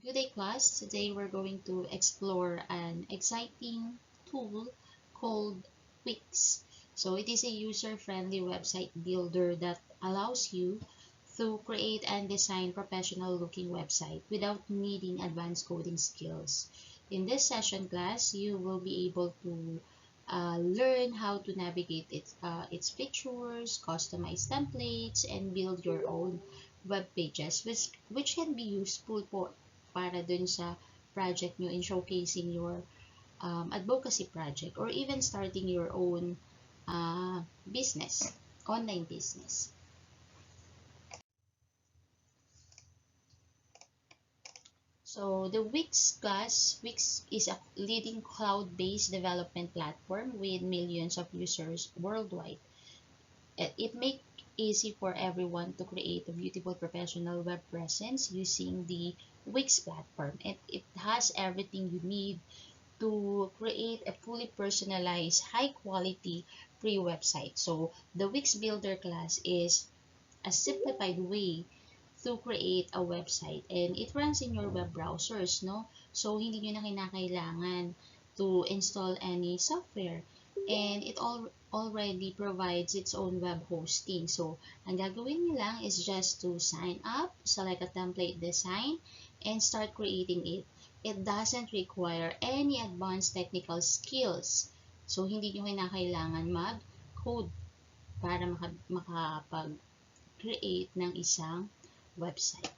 Good day, class. Today we're going to explore an exciting tool called Wix. So it is a user-friendly website builder that allows you to create and design professional-looking website without needing advanced coding skills. In this session, class, you will be able to learn how to navigate its features, customize templates, and build your own web pages, which can be useful para dun sa project nyo in showcasing your advocacy project or even starting your own business, online business. So the Wix is a leading cloud-based development platform with millions of users worldwide. It makes easy for everyone to create a beautiful professional web presence using the Wix platform. It has everything you need to create a fully personalized, high-quality free website. So the Wix Builder class is a simplified way to create a website, and it runs in your web browsers, no? So hindi nyo na kinakailangan to install any software, and it already provides its own web hosting. So ang gagawin nyo lang is just to sign up, select a template design, and start creating it. It doesn't require any advanced technical skills. So hindi nyo kinakailangan mag-code para makapag-create ng isang website.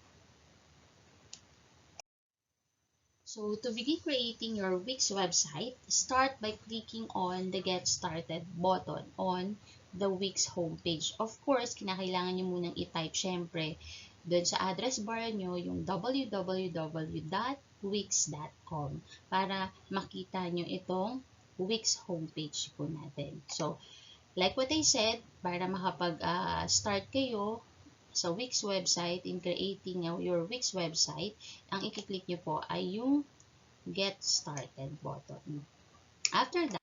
So to begin creating your Wix website, start by clicking on the Get Started button on the Wix homepage. Of course, kinakailangan nyo munang i-type syempre doon sa address bar nyo yung www.wix.com para makita nyo itong Wix homepage po natin. So, like what I said, para makapag-start kayo sa Wix website, in creating your Wix website, ang i-click nyo po ay yung Get Started button. After that,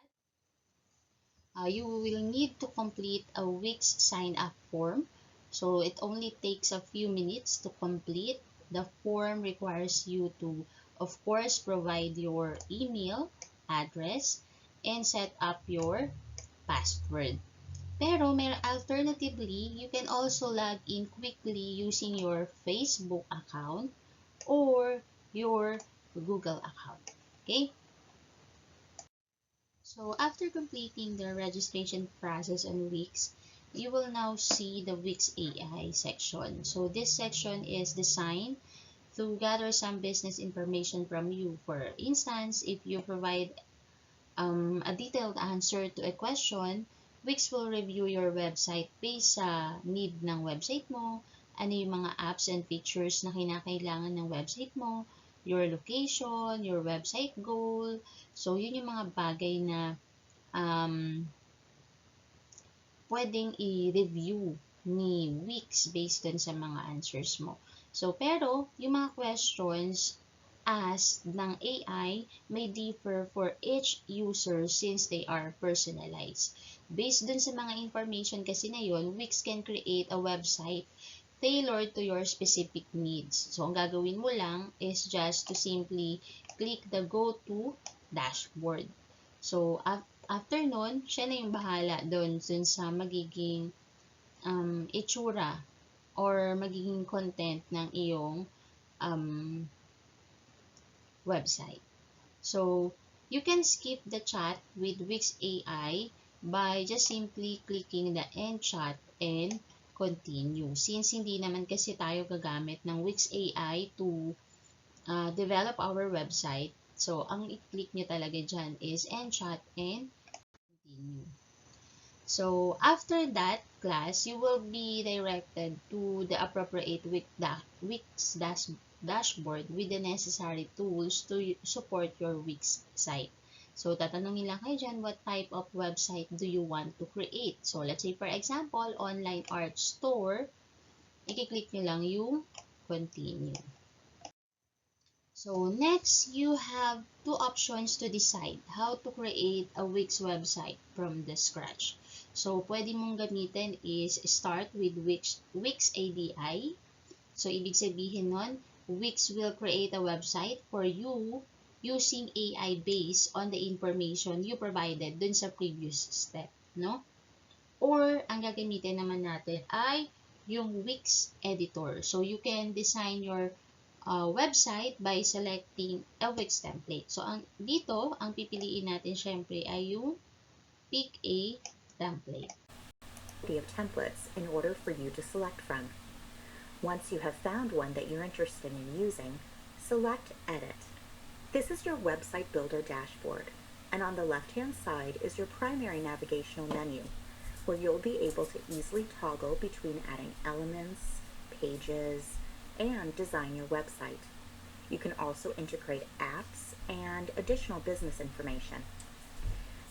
you will need to complete a Wix sign-up form. So it only takes a few minutes to complete. The form requires you to, of course, provide your email address and set up your password. Pero alternatively, you can also log in quickly using your Facebook account or your Google account. Okay? So after completing the registration process on Wix, you will now see the Wix AI section. So this section is designed to gather some business information from you. For instance, if you provide a detailed answer to a question, Wix will review your website based sa need ng website mo, ano yung mga apps and features na kinakailangan ng website mo, your location, your website goal. So, yun yung mga bagay na pwedeng i-review ni Wix based dun sa mga answers mo. So, pero, yung mga questions asked ng AI may differ for each user since they are personalized. Based dun sa mga information kasi na yun, Wix can create a website tailored to your specific needs. So, ang gagawin mo lang is just to simply click the Go to Dashboard. So, after nun, siya na yung bahala dun sa magiging itsura or magiging content ng iyong website. So, you can skip the chat with Wix AI by just simply clicking the End Chat and Continue. Since hindi naman kasi tayo gagamit ng Wix AI to develop our website, so ang i-click nyo talaga dyan is End Chat and Continue. So, after that class, you will be directed to the appropriate Wix dashboard with the necessary tools to support your Wix site. So, tatanungin lang kayo dyan, what type of website do you want to create? So, let's say, for example, online art store, i-click nyo lang yung continue. So, next, you have two options to decide how to create a Wix website from the scratch. So, pwede mong gamitin is start with Wix ADI. So, ibig sabihin nun, Wix will create a website for you using AI based on the information you provided dun sa previous step, no? Or ang gagamitin naman natin ay yung Wix editor. So you can design your website by selecting a Wix template. So dito, ang pipiliin natin syempre ay yung pick a template. Of templates in order for you to select from. Once you have found one that you're interested in using, select Edit. This is your website builder dashboard, and on the left-hand side is your primary navigational menu, where you'll be able to easily toggle between adding elements, pages, and design your website. You can also integrate apps and additional business information.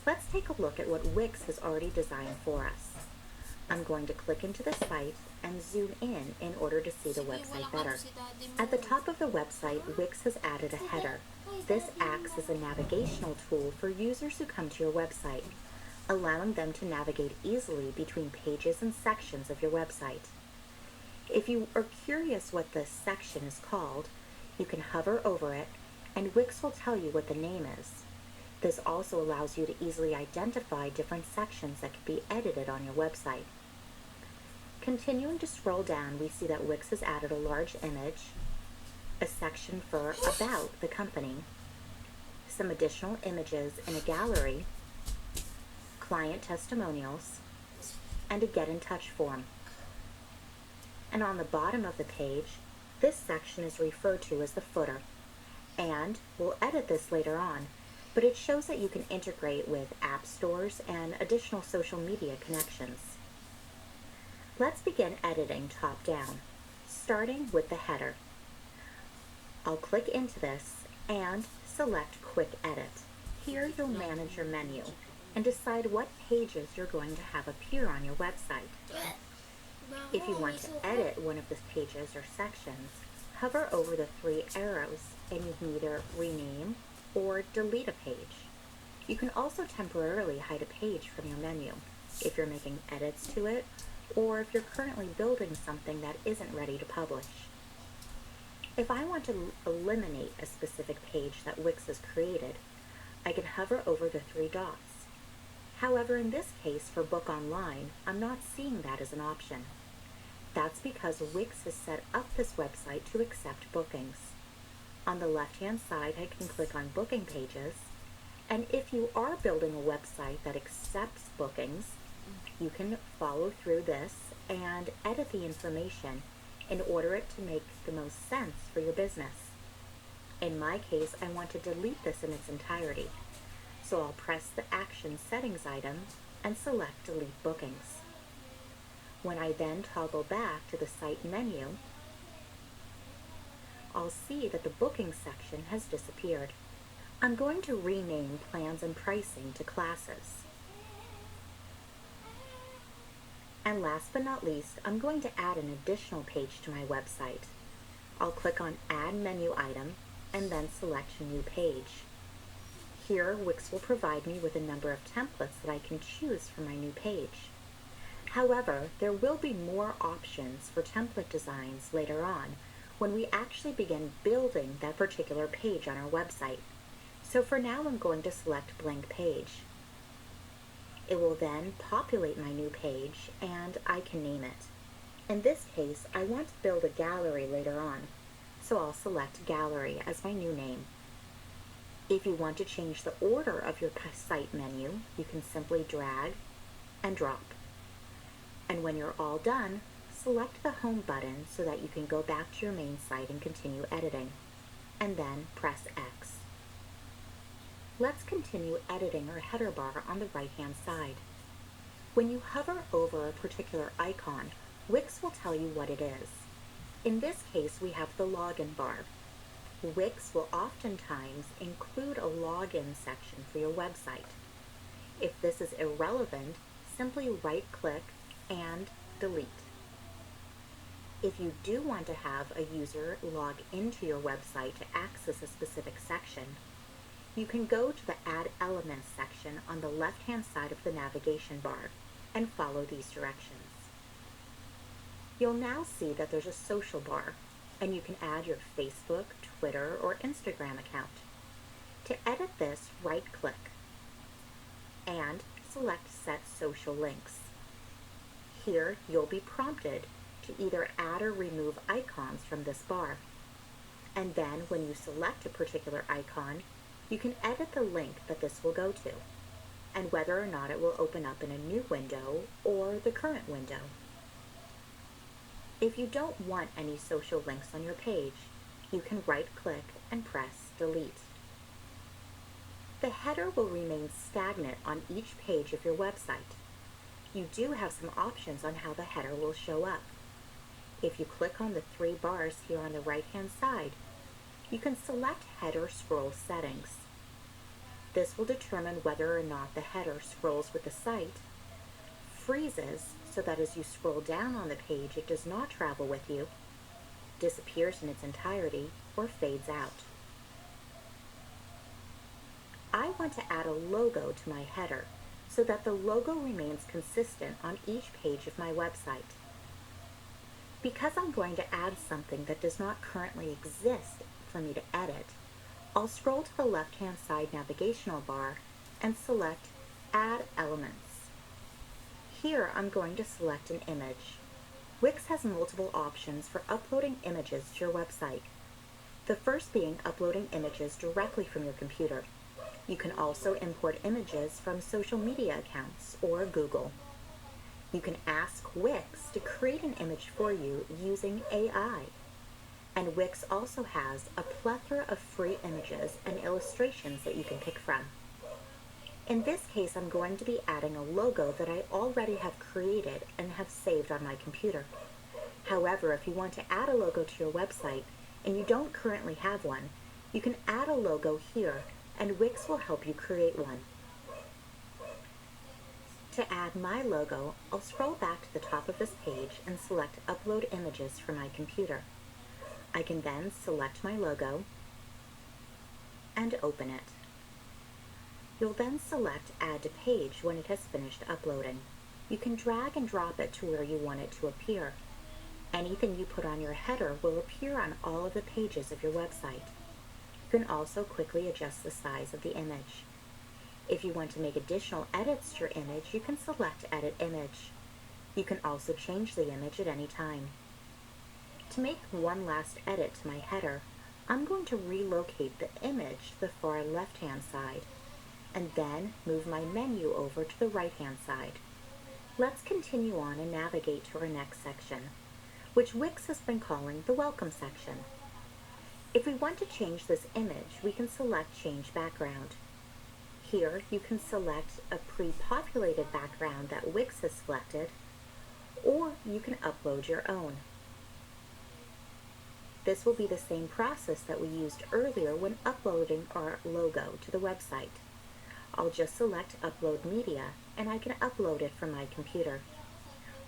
Let's take a look at what Wix has already designed for us. I'm going to click into the site and zoom in order to see the website better. At the top of the website, Wix has added a header. This acts as a navigational tool for users who come to your website, allowing them to navigate easily between pages and sections of your website. If you are curious what this section is called, you can hover over it and Wix will tell you what the name is. This also allows you to easily identify different sections that can be edited on your website. Continuing to scroll down, we see that Wix has added a large image, a section for About the company, some additional images in a gallery, client testimonials, and a Get in Touch form. And on the bottom of the page, this section is referred to as the footer, and we'll edit this later on, but it shows that you can integrate with app stores and additional social media connections. Let's begin editing top down, starting with the header. I'll click into this and select Quick Edit. Here you'll manage your menu and decide what pages you're going to have appear on your website. If you want to edit one of the pages or sections, hover over the three arrows and you can either rename or delete a page. You can also temporarily hide a page from your menu if you're making edits to it or if you're currently building something that isn't ready to publish. If I want to eliminate a specific page that Wix has created, I can hover over the three dots. However, in this case for Book Online, I'm not seeing that as an option. That's because Wix has set up this website to accept bookings. On the left-hand side, I can click on booking pages, and if you are building a website that accepts bookings, you can follow through this and edit the information in order it to make the most sense for your business. In my case, I want to delete this in its entirety, so I'll press the Action Settings item and select Delete Bookings. When I then toggle back to the site menu, I'll see that the booking section has disappeared. I'm going to rename Plans and Pricing to Classes. And last but not least, I'm going to add an additional page to my website. I'll click on Add Menu Item and then select New Page. Here, Wix will provide me with a number of templates that I can choose for my new page. However, there will be more options for template designs later on when we actually begin building that particular page on our website. So for now, I'm going to select Blank Page. It will then populate my new page and I can name it. In this case, I want to build a gallery later on, so I'll select Gallery as my new name. If you want to change the order of your site menu, you can simply drag and drop. And when you're all done, select the Home button so that you can go back to your main site and continue editing, and then press X. Let's continue editing our header bar on the right-hand side. When you hover over a particular icon, Wix will tell you what it is. In this case, we have the login bar. Wix will oftentimes include a login section for your website. If this is irrelevant, simply right-click and delete. If you do want to have a user log into your website to access a specific section, you can go to the Add Elements section on the left-hand side of the navigation bar and follow these directions. You'll now see that there's a social bar, and you can add your Facebook, Twitter, or Instagram account. To edit this, right-click and select Set Social Links. Here, you'll be prompted to either add or remove icons from this bar. And then, when you select a particular icon, you can edit the link that this will go to, and whether or not it will open up in a new window or the current window. If you don't want any social links on your page, you can right-click and press Delete. The header will remain stagnant on each page of your website. You do have some options on how the header will show up. If you click on the three bars here on the right-hand side, you can select Header Scroll Settings. This will determine whether or not the header scrolls with the site, freezes so that as you scroll down on the page it does not travel with you, disappears in its entirety, or fades out. I want to add a logo to my header so that the logo remains consistent on each page of my website. Because I'm going to add something that does not currently exist for me to edit, I'll scroll to the left-hand side navigational bar and select Add Elements. Here I'm going to select an image. Wix has multiple options for uploading images to your website. The first being uploading images directly from your computer. You can also import images from social media accounts or Google. You can ask Wix to create an image for you using AI. And Wix also has a plethora of free images and illustrations that you can pick from. In this case, I'm going to be adding a logo that I already have created and have saved on my computer. However, if you want to add a logo to your website and you don't currently have one, you can add a logo here and Wix will help you create one. To add my logo, I'll scroll back to the top of this page and select Upload Images from my computer. I can then select my logo and open it. You'll then select Add to Page when it has finished uploading. You can drag and drop it to where you want it to appear. Anything you put on your header will appear on all of the pages of your website. You can also quickly adjust the size of the image. If you want to make additional edits to your image, you can select Edit Image. You can also change the image at any time. To make one last edit to my header, I'm going to relocate the image to the far left-hand side, and then move my menu over to the right-hand side. Let's continue on and navigate to our next section, which Wix has been calling the Welcome section. If we want to change this image, we can select Change Background. Here, you can select a pre-populated background that Wix has selected, or you can upload your own. This will be the same process that we used earlier when uploading our logo to the website. I'll just select Upload Media, and I can upload it from my computer.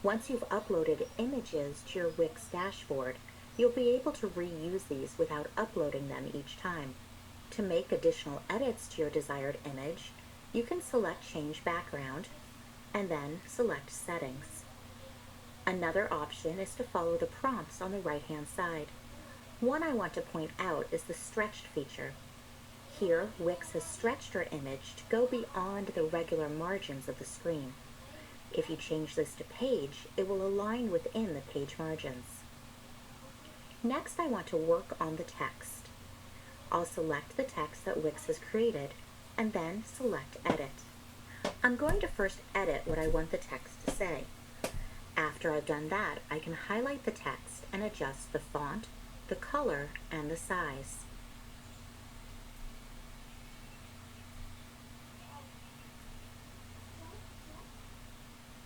Once you've uploaded images to your Wix dashboard, you'll be able to reuse these without uploading them each time. To make additional edits to your desired image, you can select Change Background, and then select Settings. Another option is to follow the prompts on the right-hand side. One I want to point out is the Stretched feature. Here, Wix has stretched our image to go beyond the regular margins of the screen. If you change this to Page, it will align within the page margins. Next, I want to work on the text. I'll select the text that Wix has created, and then select Edit. I'm going to first edit what I want the text to say. After I've done that, I can highlight the text and adjust the font, the color, and the size.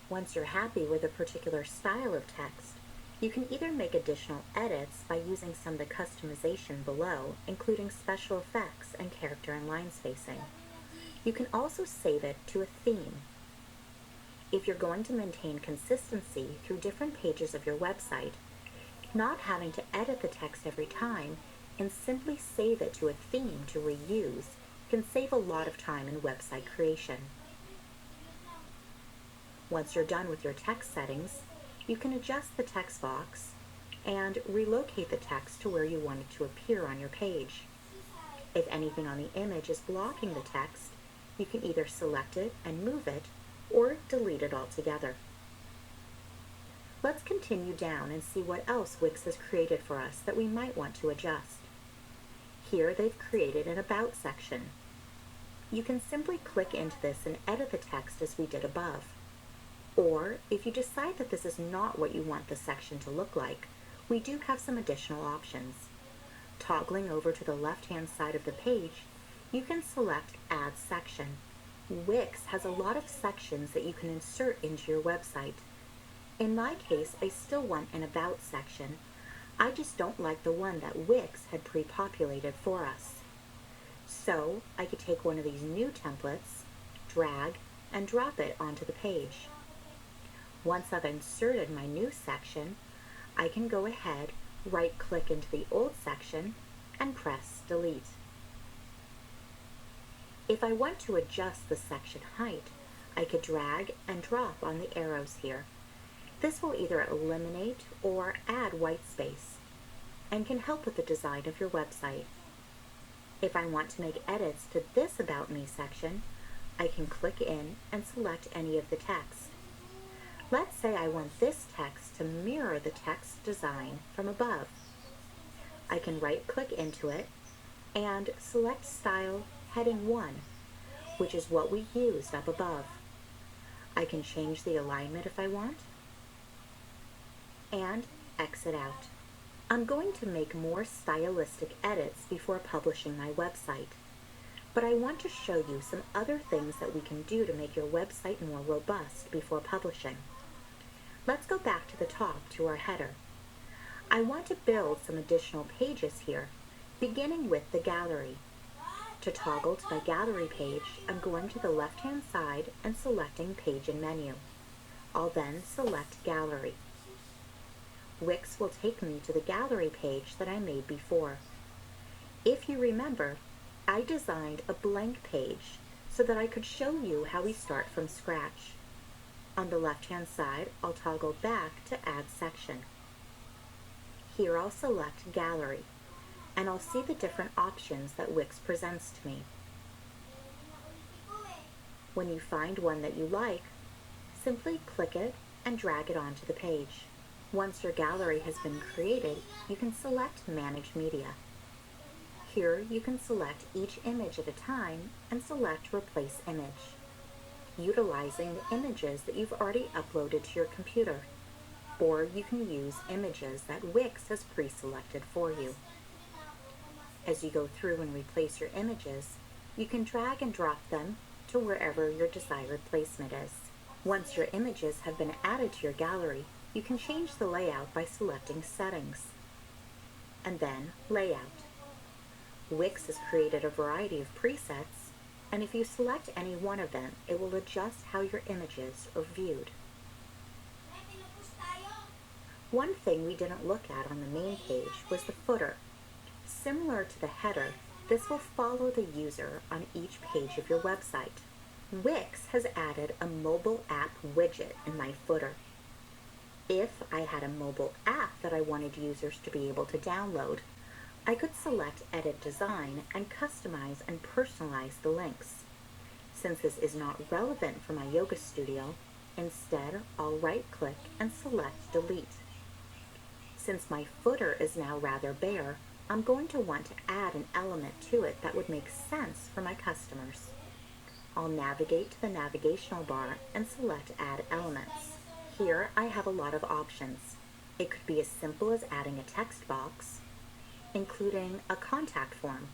Once you're happy with a particular style of text, you can either make additional edits by using some of the customization below, including special effects and character and line spacing. You can also save it to a theme. If you're going to maintain consistency through different pages of your website, not having to edit the text every time, and simply save it to a theme to reuse can save a lot of time in website creation. Once you're done with your text settings, you can adjust the text box and relocate the text to where you want it to appear on your page. If anything on the image is blocking the text, you can either select it and move it, or delete it altogether. Let's continue down and see what else Wix has created for us that we might want to adjust. Here they've created an About section. You can simply click into this and edit the text as we did above. Or, if you decide that this is not what you want the section to look like, we do have some additional options. Toggling over to the left-hand side of the page, you can select Add Section. Wix has a lot of sections that you can insert into your website. In my case, I still want an About section. I just don't like the one that Wix had pre-populated for us. So, I could take one of these new templates, drag, and drop it onto the page. Once I've inserted my new section, I can go ahead, right-click into the old section, and press Delete. If I want to adjust the section height, I could drag and drop on the arrows here. This will either eliminate or add white space, and can help with the design of your website. If I want to make edits to this About Me section, I can click in and select any of the text. Let's say I want this text to mirror the text design from above. I can right-click into it and select Style Heading 1, which is what we used up above. I can change the alignment if I want, and exit out. I'm going to make more stylistic edits before publishing my website, but I want to show you some other things that we can do to make your website more robust before publishing. Let's go back to the top to our header. I want to build some additional pages here, beginning with the gallery. To toggle to my gallery page, I'm going to the left-hand side and selecting Page and Menu. I'll then select Gallery. Wix will take me to the gallery page that I made before. If you remember, I designed a blank page so that I could show you how we start from scratch. On the left-hand side, I'll toggle back to Add Section. Here I'll select Gallery, and I'll see the different options that Wix presents to me. When you find one that you like, simply click it and drag it onto the page. Once your gallery has been created, you can select Manage Media. Here you can select each image at a time and select Replace Image, utilizing the images that you've already uploaded to your computer, or you can use images that Wix has pre-selected for you. As you go through and replace your images, you can drag and drop them to wherever your desired placement is. Once your images have been added to your gallery, you can change the layout by selecting Settings, and then Layout. Wix has created a variety of presets, and if you select any one of them, it will adjust how your images are viewed. One thing we didn't look at on the main page was the footer. Similar to the header, this will follow the user on each page of your website. Wix has added a mobile app widget in my footer. If I had a mobile app that I wanted users to be able to download, I could select Edit Design and customize and personalize the links. Since this is not relevant for my yoga studio, instead I'll right-click and select Delete. Since my footer is now rather bare, I'm going to want to add an element to it that would make sense for my customers. I'll navigate to the navigational bar and select Add Elements. Here I have a lot of options. It could be as simple as adding a text box, including a contact form,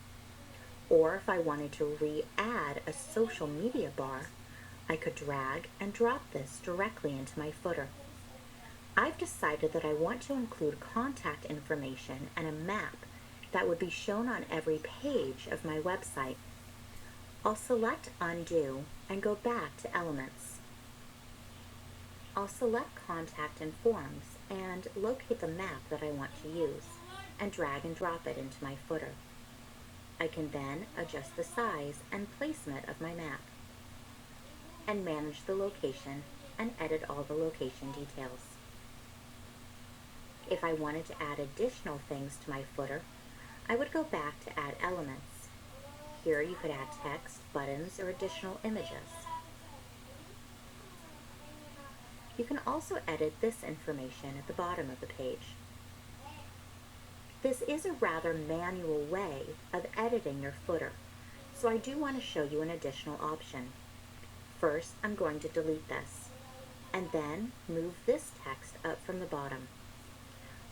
or if I wanted to re-add a social media bar, I could drag and drop this directly into my footer. I've decided that I want to include contact information and a map that would be shown on every page of my website. I'll select Undo and go back to Elements. I'll select Contact and Forms and locate the map that I want to use and drag and drop it into my footer. I can then adjust the size and placement of my map and manage the location and edit all the location details. If I wanted to add additional things to my footer, I would go back to Add Elements. Here you could add text, buttons, or additional images. You can also edit this information at the bottom of the page. This is a rather manual way of editing your footer, so I do want to show you an additional option. First, I'm going to delete this, and then move this text up from the bottom.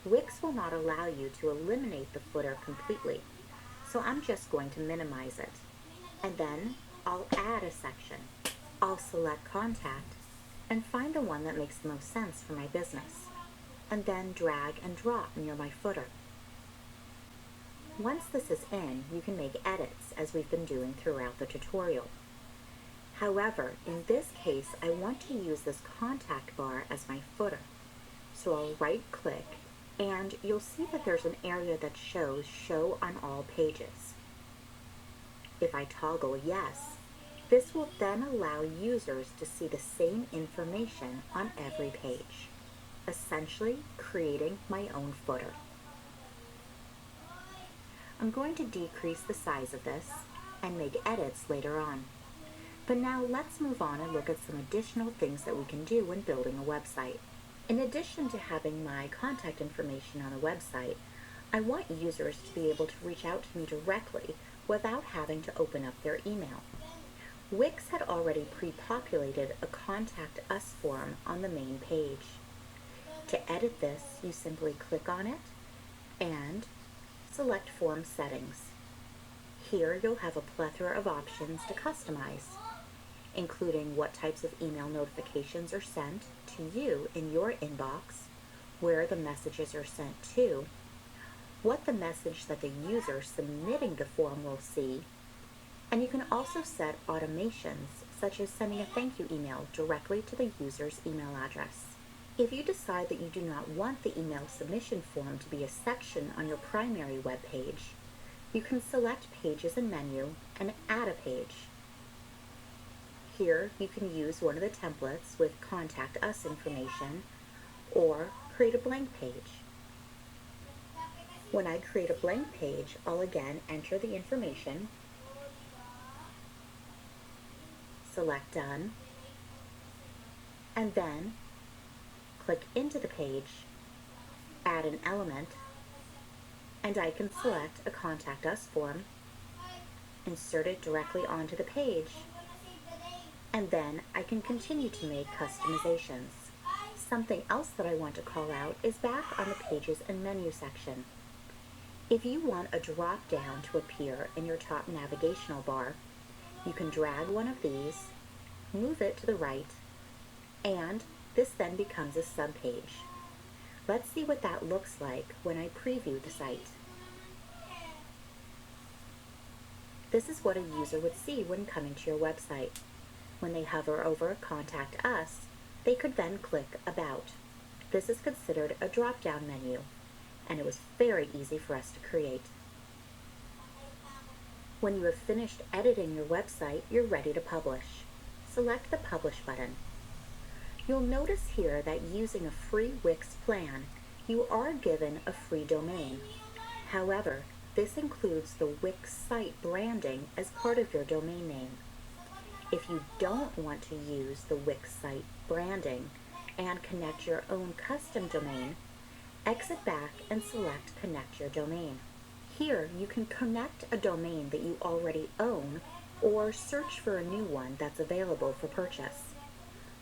Wix will not allow you to eliminate the footer completely, so I'm just going to minimize it. And then I'll add a section. I'll select Contact and find the one that makes the most sense for my business, and then drag and drop near my footer. Once this is in, you can make edits as we've been doing throughout the tutorial. However, in this case, I want to use this contact bar as my footer. So I'll right-click, and you'll see that there's an area that shows Show on All Pages. If I toggle Yes, this will then allow users to see the same information on every page, essentially creating my own footer. I'm going to decrease the size of this and make edits later on. But now let's move on and look at some additional things that we can do when building a website. In addition to having my contact information on a website, I want users to be able to reach out to me directly without having to open up their email. Wix had already pre-populated a Contact Us form on the main page. To edit this, you simply click on it and select Form Settings. Here you'll have a plethora of options to customize, including what types of email notifications are sent to you in your inbox, where the messages are sent to, what the message that the user submitting the form will see, and you can also set automations such as sending a thank you email directly to the user's email address. If you decide that you do not want the email submission form to be a section on your primary web page, you can select Pages and Menu and add a page. Here you can use one of the templates with Contact Us information or create a blank page. When I create a blank page, I'll again enter the information, select Done, and then click into the page, add an element, and I can select a Contact Us form, insert it directly onto the page, and then I can continue to make customizations. Something else that I want to call out is back on the Pages and Menu section. If you want a drop-down to appear in your top navigational bar, you can drag one of these, move it to the right, and this then becomes a subpage. Let's see what that looks like when I preview the site. This is what a user would see when coming to your website. When they hover over Contact Us, they could then click About. This is considered a drop-down menu, and it was very easy for us to create. When you have finished editing your website, you're ready to publish. Select the Publish button. You'll notice here that using a free Wix plan, you are given a free domain. However, this includes the Wix site branding as part of your domain name. If you don't want to use the Wix site branding and connect your own custom domain, exit back and select Connect Your Domain. Here you can connect a domain that you already own or search for a new one that's available for purchase.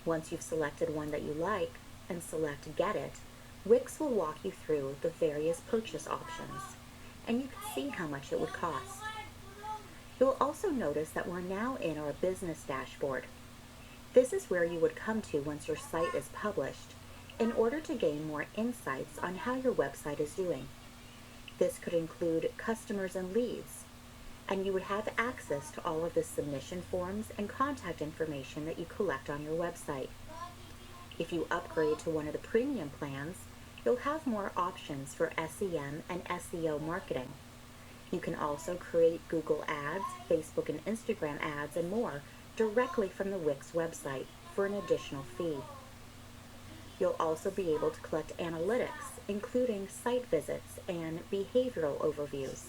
Once you've selected one that you like and select Get It, Wix will walk you through the various purchase options, and you can see how much it would cost. You'll also notice that we're now in our business dashboard. This is where you would come to once your site is published in order to gain more insights on how your website is doing. This could include customers and leads, and you would have access to all of the submission forms and contact information that you collect on your website. If you upgrade to one of the premium plans, you'll have more options for SEM and SEO marketing. You can also create Google Ads, Facebook and Instagram ads, and more directly from the Wix website for an additional fee. You'll also be able to collect analytics including site visits and behavioral overviews.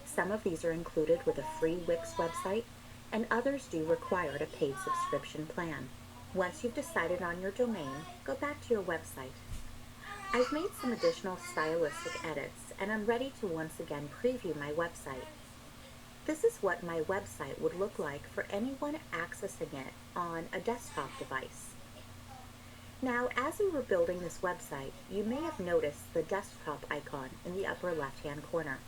Some of these are included with a free Wix website, and others do require a paid subscription plan. Once you've decided on your domain, go back to your website. I've made some additional stylistic edits, and I'm ready to once again preview my website. This is what my website would look like for anyone accessing it on a desktop device. Now, as we were building this website, you may have noticed the desktop icon in the upper left-hand corner.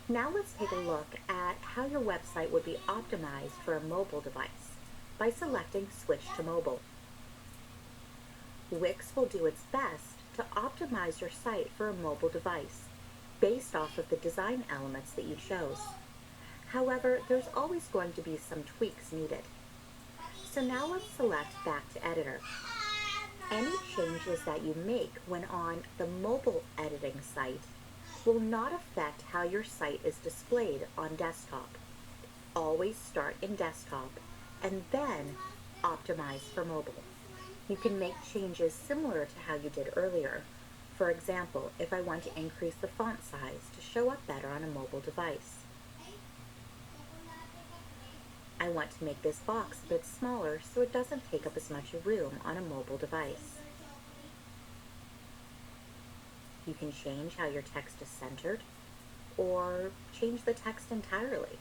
Now let's take a look at how your website would be optimized for a mobile device by selecting Switch to Mobile. Wix will do its best to optimize your site for a mobile device based off of the design elements that you chose. However, there's always going to be some tweaks needed. So now let's select Back to Editor. Any changes that you make when on the mobile editing site will not affect how your site is displayed on desktop. Always start in desktop and then optimize for mobile. You can make changes similar to how you did earlier. For example, if I want to increase the font size to show up better on a mobile device. I want to make this box a bit smaller so it doesn't take up as much room on a mobile device. You can change how your text is centered, or change the text entirely.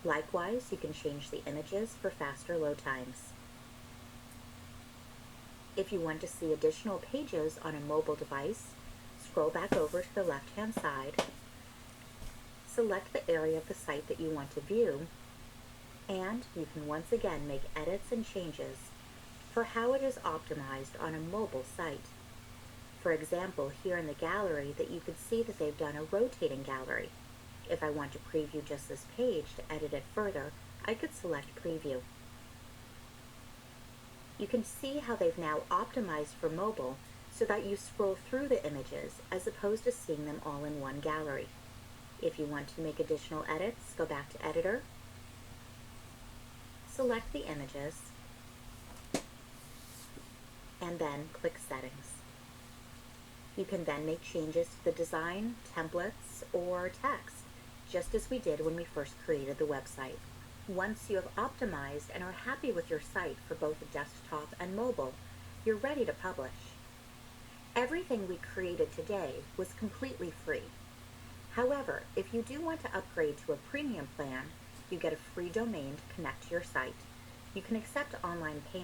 Likewise, you can change the images for faster load times. If you want to see additional pages on a mobile device, scroll back over to the left-hand side, select the area of the site that you want to view, and you can once again make edits and changes for how it is optimized on a mobile site. For example, here in the gallery that you could see that they've done a rotating gallery. If I want to preview just this page to edit it further, I could select Preview. You can see how they've now optimized for mobile so that you scroll through the images as opposed to seeing them all in one gallery. If you want to make additional edits, go back to Editor, select the images, and then click Settings. You can then make changes to the design, templates, or text, just as we did when we first created the website. Once you have optimized and are happy with your site for both desktop and mobile, you're ready to publish. Everything we created today was completely free. However, if you do want to upgrade to a premium plan, you get a free domain to connect to your site. You can accept online payments.